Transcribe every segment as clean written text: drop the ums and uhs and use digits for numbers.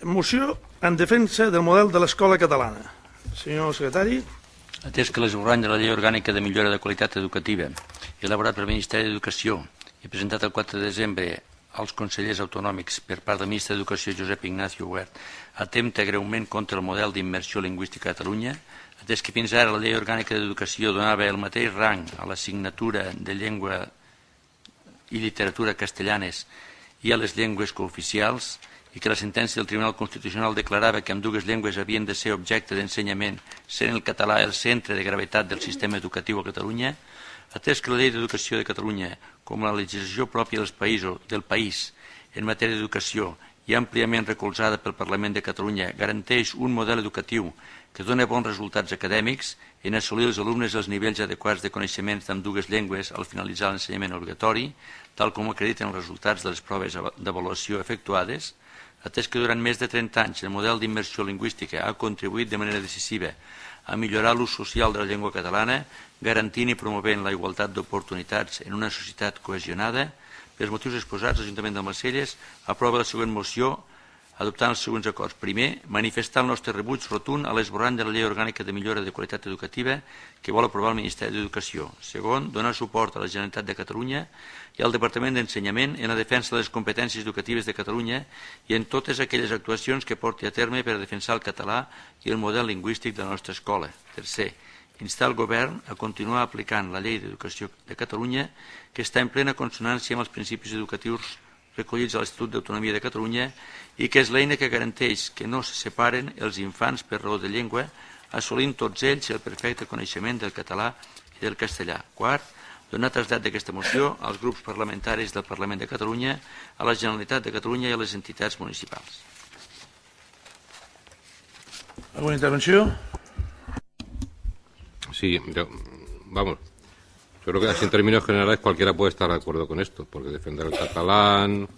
Moció en defensa del model de l'escola catalana. Senyor secretari. Atès que l'esborrany de la Llei Orgànica de Millora de Qualitat Educativa, elaborat pel Ministeri d'Educació i presentat el 4 de desembre als consellers autonòmics per part del ministre d'Educació Josep Ignacio Huert, atempta greument contra el model d'immersió lingüística a Catalunya, atès que fins ara la Llei Orgànica d'Educació donava el mateix rang a l'assignatura de llengua i literatura castellanes i a les llengües cooficials, i que la sentència del Tribunal Constitucional declarava que ambdues llengües havien de ser objecte d'ensenyament, sent el català el centre de gravetat del sistema educatiu a Catalunya, atès que la Llei d'Educació de Catalunya, com la legislació pròpia del país en matèria d'educació i àmpliament recolzada pel Parlament de Catalunya, garanteix un model educatiu que dona bons resultats acadèmics en assolir els alumnes els nivells adequats de coneixements d'ambdues llengües al finalitzar l'ensenyament obligatori, tal com acrediten els resultats de les proves d'avaluació efectuades, atès que durant més de 30 anys el model d'immersió lingüística ha contribuït de manera decisiva a millorar l'ús social de la llengua catalana, garantint i promovent la igualtat d'oportunitats en una societat cohesionada. Pels motius exposats, l'Ajuntament d'Almacelles aprova la següent moció adoptant els següents acords. Primer, manifestar el nostre rebuig rotund a l'esborrany de la Llei Orgànica de Millora de Qualitat Educativa que vol aprovar el Ministeri d'Educació. Segon, donar suport a la Generalitat de Catalunya i al Departament d'Ensenyament en la defensa de les competències educatives de Catalunya i en totes aquelles actuacions que porti a terme per a defensar el català i el model lingüístic de la nostra escola. Tercer, instar el govern a continuar aplicant la Llei d'Educació de Catalunya que està en plena consonància amb els principis educatius recollits a l'Estatut d'Autonomia de Catalunya i que és l'eina que garanteix que no se separen els infants per raó de llengua, assolint tots ells el perfecte coneixement del català i del castellà. Quart, donar trasllat d'aquesta moció als grups parlamentaris del Parlament de Catalunya, a la Generalitat de Catalunya i a les entitats municipals. ¿Alguna intervenció? Sí, vamos. Yo creo que así en términos generales cualquiera puede estar de acuerdo con esto, porque defender el catalán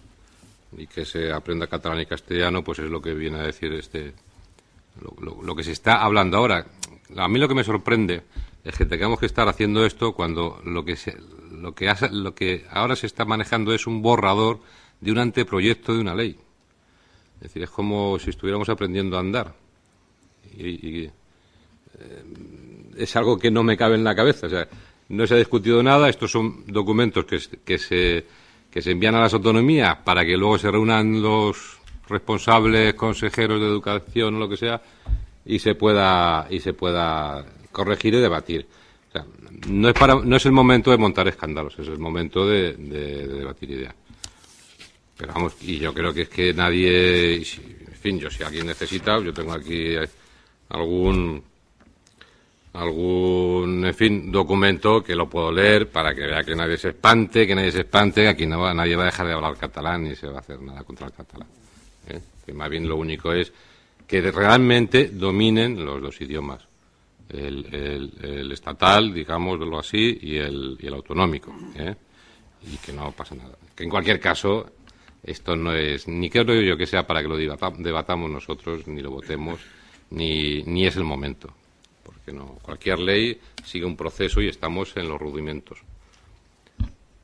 y que se aprenda catalán y castellano, pues es lo que viene a decir lo que se está hablando ahora. A mí lo que me sorprende es que tengamos que estar haciendo esto cuando lo que ahora se está manejando es un borrador de un anteproyecto de una ley. Es decir, es como si estuviéramos aprendiendo a andar. Es algo que no me cabe en la cabeza. O sea, no se ha discutido nada, estos son documentos que se envían a las autonomías para que luego se reúnan los responsables, consejeros de educación o lo que sea, y se pueda corregir y debatir. O sea, no es el momento de montar escándalos, es el momento de debatir ideas. Pero vamos, y yo creo que es que nadie, en fin, si alguien necesita, yo tengo aquí algún en fin, documento que lo puedo leer para que vea que nadie se espante, que aquí nadie va a dejar de hablar catalán ni se va a hacer nada contra el catalán. Que más bien lo único es que realmente dominen los dos idiomas, el estatal, digámoslo así, y el autonómico, y que no pasa nada. Que en cualquier caso, esto no es, ni creo yo que sea para que lo debatamos nosotros, ni lo votemos, ni es el momento. Porque no, cualquier ley sigue un proceso y estamos en los rudimentos.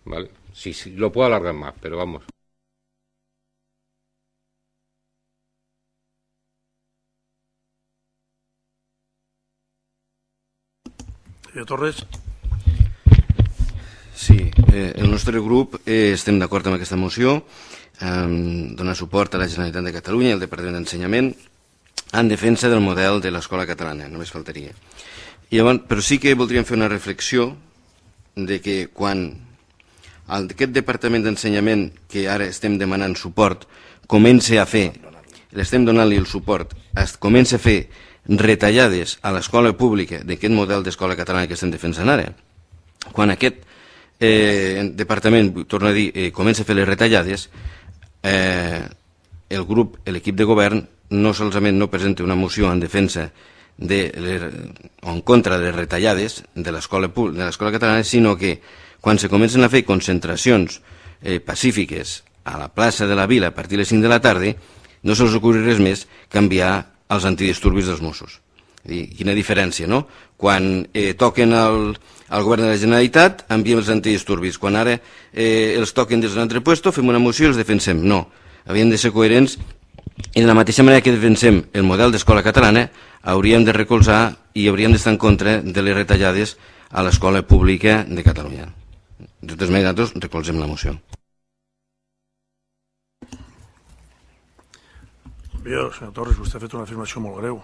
¿Vale? Sí, lo puedo alargar más, pero vamos. Senyor Torres. Sí, el nostre grup estem d'acord amb aquesta moció, donar suport a la Generalitat de Catalunya i al Departament d'Ensenyament en defensa del model de l'escola catalana, només faltaria. Però sí que voldríem fer una reflexió de que quan aquest Departament d'Ensenyament que ara estem demanant suport comença a fer, l'estem donant-li el suport, comença a fer retallades a l'escola pública d'aquest model d'escola catalana que estem defensant ara, quan aquest departament, torno a dir, comença a fer les retallades, l'equip de govern no solament no presenta una moció en defensa o en contra de les retallades de l'escola catalana, sinó que quan se comencen a fer concentracions pacífiques a la plaça de la Vila a partir de les 5 de la tarda, no se'ls ocorri res més que enviar els antidisturbis dels Mossos. Quina diferència, no? Quan toquen al govern de la Generalitat, enviem els antidisturbis. Quan ara els toquen des d'un altre lloc, fem una moció i els defensem. No, havien de ser coherents I de la mateixa manera que defensem el model d'escola catalana, hauríem de recolzar i hauríem d'estar en contra de les retallades a l'escola pública de Catalunya. De totes maneres, nosaltres recolzem la moció. Bé, senyor Torres, vostè ha fet una afirmació molt greu.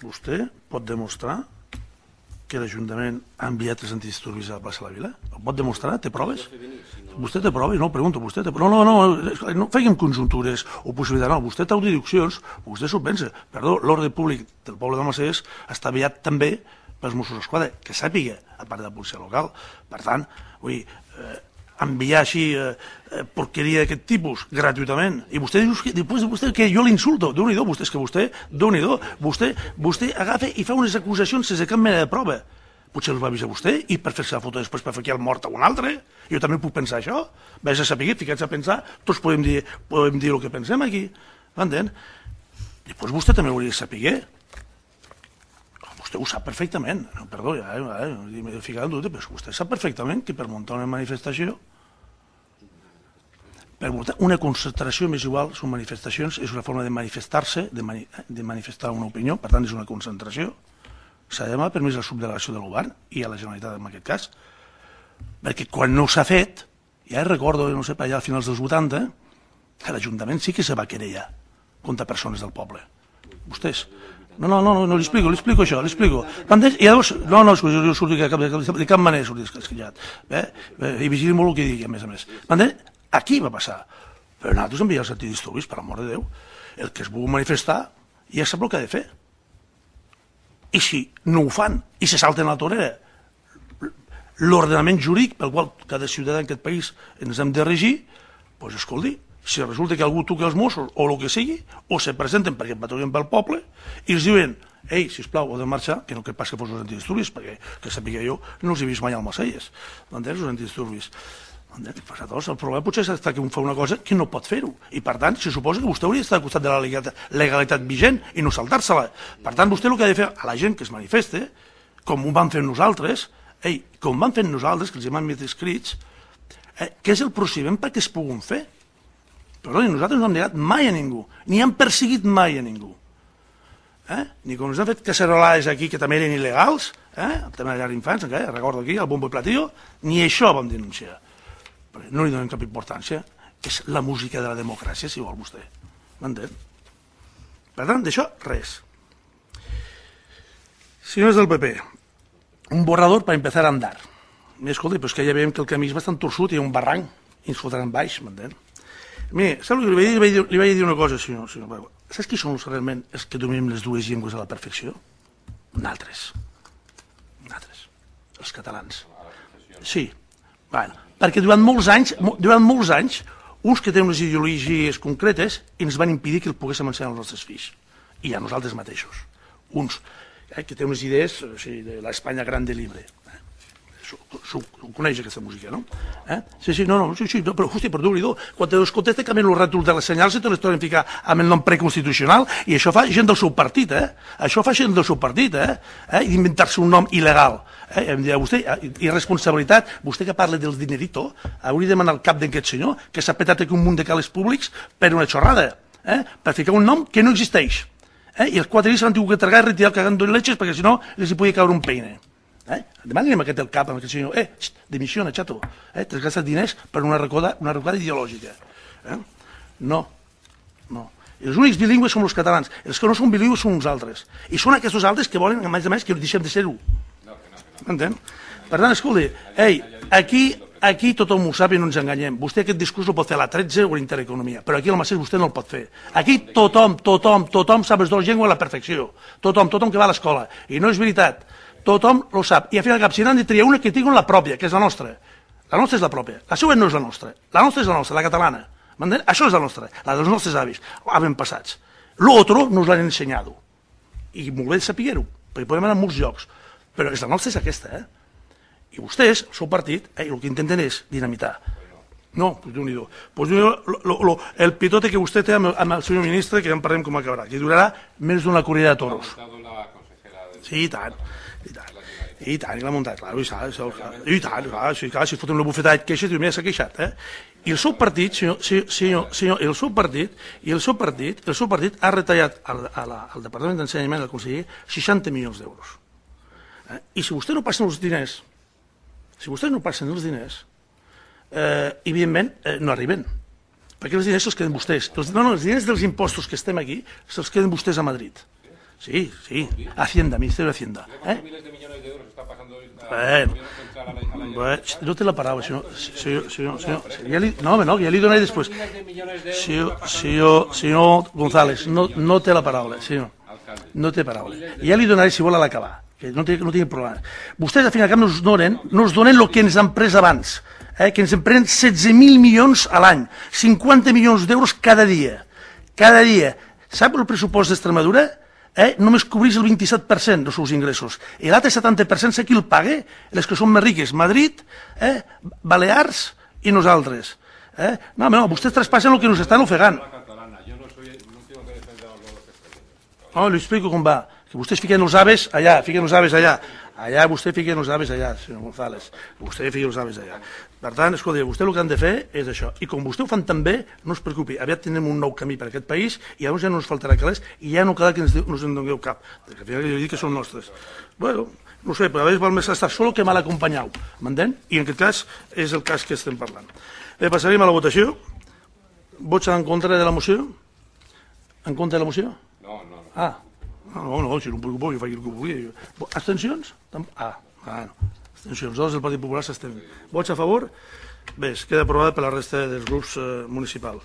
Vostè pot demostrar que l'Ajuntament ha enviat els antidisturbis a la plaça de la Vila? Ho pot demostrar? Té proves? Vostè té proves? No, pregunto. Vostè té proves? No feien conjuntures o possibilitats. No, vostè té audiodiccions, vostè s'ho pensa. Perdó, l'ordre públic del poble de Maceiras està vetllat també pels Mossos d'Esquadra, que sàpiga, a part de la policia local. Per tant, vull dir, enviar així porqueria d'aquest tipus gratuïtament, i vostè diu que jo l'insulto. Déu-n'hi-do, vostè agafa i fa unes acusacions sense cap mena de prova. Potser els va avisar vostè i per fer-se la foto després per fer aquí el mort a un altre. Jo també puc pensar això. Vaig a saber, ficats a pensar, tots podem dir el que pensem aquí, m'entén? Després vostè també ho hauria de saber. Vostè ho sap perfectament, perdó, m'he ficat en dubte, però vostè sap perfectament que per muntar una manifestació, per muntar una concentració més igual, són manifestacions, és una forma de manifestar-se, de manifestar una opinió, per tant és una concentració, s'ha de demanar permís a la subdelegació del govern i a la Generalitat en aquest cas, perquè quan no s'ha fet, ja recordo, no sé, allà a finals dels 80, que l'Ajuntament sí que se va querellar contra persones del poble. Vostès... No, li explico això, li explico. I llavors, no, jo surto de cap manera surto esquillat. I vigili molt el que digui, a més. Aquí va passar. Però nosaltres enviar els antidisturbis, per amor de Déu. El que es vulgui manifestar ja sap el que ha de fer. I si no ho fan i se salten a la torera l'ordenament jurídic pel qual cada ciutadà en aquest país ens hem de regir, doncs escolti, si resulta que algú toca els Mossos o el que sigui, o se presenten perquè patrullen pel poble i els diuen, ei, sisplau, heu de marxar, que no que pas que fos els antidisturbis, perquè, que sàpiga jo, no els he vist mai al Maceiras, m'entens, els antidisturbis. El problema potser és que un fa una cosa que no pot fer-ho, i per tant, se suposa que vostè hauria d'estar al costat de la legalitat vigent i no saltar-se-la. Per tant, vostè el que ha de fer a la gent que es manifeste, com ho vam fer nosaltres, que els hem enviat escrits, què és el procediment perquè es puguin fer? Però nosaltres no hem negat mai a ningú, ni hem perseguit mai a ningú. Ni quan ens han fet cacerolades aquí que també eren il·legals, el tema de llar d'infants, recordo aquí, el bombo i platillo, ni això vam denunciar. Però no li donem cap importància, és la música de la democràcia, si vol vostè. M'entén? Per tant, d'això, res. Senyors del PP, un borrador per empezar a andar. Escolta, però és que ja veiem que el camí és bastant torçut, hi ha un barranc, i ens fotran baix, m'entén? Mira, saps el que li vaig dir una cosa, senyor Pau? Saps qui són realment els que dominem les dues llengües a la perfecció? Nosaltres. Els catalans. Sí. Perquè durant molts anys, uns que tenen unes ideologies concretes ens van impedir que el poguéssim ensenyar als nostres fills. I a nosaltres mateixos. Uns que tenen unes idees de l'Espanya grande libre. Ho coneix aquesta música, no? Sí, però justi per dur-li-do. Quan te descontesta canvien els rètols de les senyals i te les tornen a ficar amb el nom preconstitucional i això fa gent del seu partit, Això fa gent del seu partit, d'inventar-se un nom il·legal. Em dirà vostè, irresponsabilitat, vostè que parla del dinerito, hauria de demanar al cap d'aquest senyor que s'ha petat aquí un munt de cales públics per una xorrada, per ficar un nom que no existeix. I els 4 dies s'han tingut que tragar i retirar cagant leches perquè si no els hi podia caure un peine. Demani-li aquest el cap, amb aquest senyor, dimissiona, xato, t'has gastat diners per una recordada ideològica. No. Els únics bilingües són els catalans, els que no són bilingües són uns altres, i són aquests altres que volen, a més, que deixem de ser-ho. M'entén? Per tant, escolti, aquí tothom ho sap i no ens enganyem. Vostè aquest discurs el pot fer a la 13 o a l'Intereconomia, però aquí al Maceiras vostè no el pot fer. Aquí tothom sap les dues llengües a la perfecció. Tothom que va a l'escola. I no és veritat. Tothom ho sap. I al final, si n'han de triar una, que tinguin la pròpia, que és la nostra. La nostra és la pròpia. La seva no és la nostra. La nostra és la nostra, la catalana. M'entén? Això és la nostra, la dels nostres avis, avantpassats. L'altre no us l'han ensenyat. I molt bé saber-ho, perquè podem anar a molts llocs. Però la nostra és aquesta, I vostès, el seu partit, el que intenten és dinamitar. No, doncs Déu-n'hi-do. El pitote que vostè té amb el senyor ministre, que ja en parlem com acabarà, que durarà més d'una corrida de toros. Sí, i tant. I tant, i l'ha muntat, clar, i tant, clar, si fotem una bufetada de queixes, diu, mira, s'ha queixat, I el seu partit, senyor, el seu partit ha retallat al Departament d'Ensenyament del conseller 60 milions d'euros. I si vostè no passen els diners, evidentment no arriben, perquè els diners se'ls queden vostès. Els diners dels impostos que estem aquí se'ls queden vostès a Madrid. Sí, Hacienda, Ministerio de Hacienda. Miles de millones de euros está pasando no té la paraula, senyor. No, ja li donaré després. Senyor González, no té la paraula, senyor. No té paraula. Ja li donaré, si vol, a l'acabar, que no tinc problema. Vostès, al fin i al cap, no ens donen el que ens han pres abans, que ens en prenen 16.000 milions a l'any, 50 milions d'euros cada dia. Cada dia. Sap el pressupost d'Extremadura? Només cobreix el 27% dels seus ingressos. I l'altre 70% sé qui el paga? Les que són més riques, Madrid, Balears i nosaltres. No, vostès traspassen el que nos estan ofegant. No, li explico com va. Que vostès fiquen els aves allà, vostè fiquen els aves allà, senyor González. Vostè fiquen els aves allà. Per tant, escolta, vostè el que han de fer és això. I com vostè ho fan tan bé, no es preocupi, aviat tindrem un nou camí per aquest país i llavors ja no ens faltarà calés i ja no cal que ens en dongueu cap, perquè al final li dic que són nostres. Bueno, no sé, però a vegades val més estar solo que mal acompanyat, m'entén? I en aquest cas és el cas que estem parlant. Passaríem a la votació. Vots en contra de la moció? En contra de la moció? No, si no em preocupo, jo faig el que vulgui. Abstencions? No. Abstencions, del Partit Popular s'estem. Vots a favor? Bé, es queda aprovat per la resta dels grups municipals.